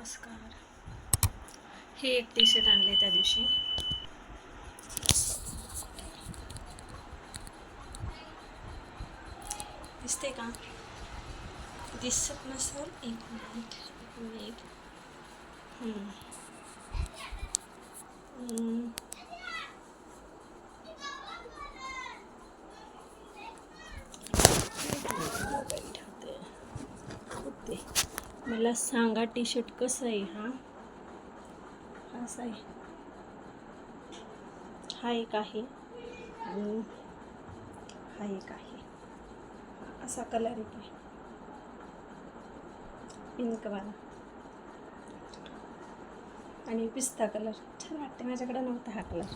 नमस्कार. हे एक टी शर्ट आणले त्या दिवशी. दिसते का? दिसत नसेल. एक मिनिट. मला सांगा टी शर्ट कसं आहे? हा असा आहे. हा एक आहे आणि हा एक आहे. असा कलर एक आहे, पिंकवाला आणि पिस्ता कलर. छान वाटते. माझ्याकडे नव्हता हा कलर.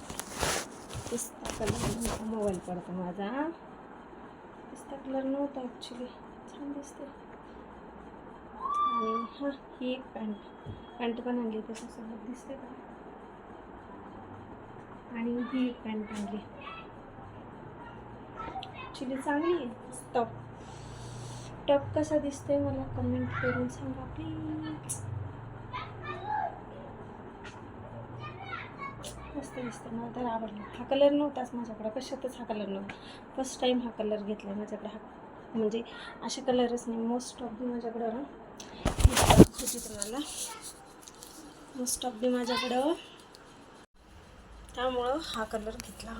पिस्ता कलर मोबाईल पडतो माझा. पिस्ता कलर नव्हता ॲक्च्युली. छान दिसते. आणि हां, ही एक पॅन्ट पण आणली त्याच्यासोबत. दिसते का? आणि ही एक पॅन्ट आणली. ॲक्च्युली चांगली आहे. टॉप कसा दिसते मला कमेंट करून सांगा प्लीज. मस्त दिसते. मला तर आवडला. हा कलर नव्हताच माझ्याकडे. कशातच हा कलर नव्हता. फर्स्ट टाईम हा कलर घेतला आहे माझ्याकडे. हा म्हणजे असे कलरच नाही. मोस्ट ऑफ दी माझ्याकडं होती तुम्हाला. मोस्ट ऑफ दी माझ्याकडं. त्यामुळं हा कलर घेतला.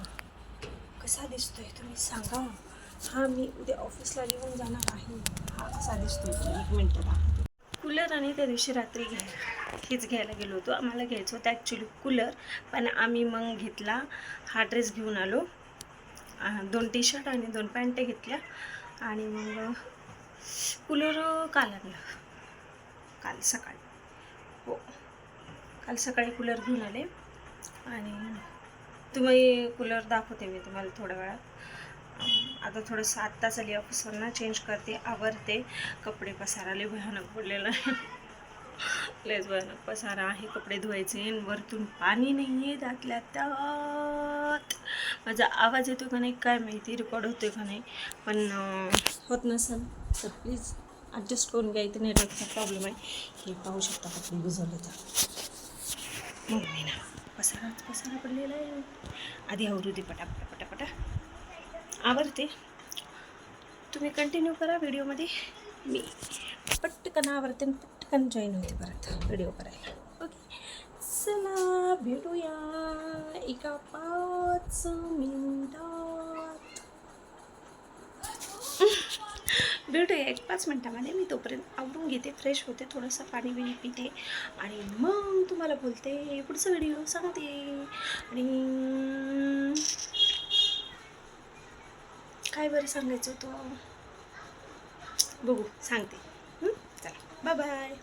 कसा दिसतोय तुम्ही सांगा. हा मी उद्या ऑफिसला घेऊन जाणार आहे. हा कसा दिसतोय तुम्ही एक मिनटं दाखवते. कूलर आणि त्या दिवशी रात्री हेच घ्यायला गेलो होतो. आम्हाला घ्यायचं होतं ॲक्च्युली कूलर, पण आम्ही मग घेतला हा ड्रेस घेऊन आलो. 2 टी शर्ट आणि 2 पॅन्ट घेतल्या. आणि मग कूलर काल आणलं. काल सकाळी. हो, काल सकाळी कूलर घेऊन आले. आणि तुम्ही कूलर दाखवते मी तुम्हाला थोड्या वेळात. आता थोडंसं आत्ताच आली ऑफिसवरनं, चेंज करते, आवरते. कपडे पसारा लय भयानक पडलेला आहे. लयच भयानक पसारा आहे. कपडे धुवायचे. वरतून पाणी नाही आहे त्यातल्या त्यात. माझा आवाज येतो का नाही काय माहिती, रेकॉर्ड होतो का नाही. पण होत नसेल तर प्लीज ॲडजस्ट करून घ्या. इथे नेटवर्कचा प्रॉब्लेम आहे. हे पाहू शकता कपडे भिजवले तर. म्हणून मी ना पसारा पडलेला आहे. आधी आवरू दे पटापटा आवरते. तुम्ही कंटिन्यू करा व्हिडिओमध्ये. मी पटकन आवरते आणि पटकन जॉईन होते परत व्हिडिओ करायला. ओके, चला भेटूया एका 5 मिनिटात. भेटूया एक 5 मिनिटामध्ये. मी तोपर्यंत आवरून घेते, फ्रेश होते, थोडंसं पाणी बिणी पिते आणि मग तुम्हाला बोलते. पुढचा व्हिडिओ सांगते. आणि काय बरं सांगायचं होतं बघू, सांगते. चला, बाय बाय.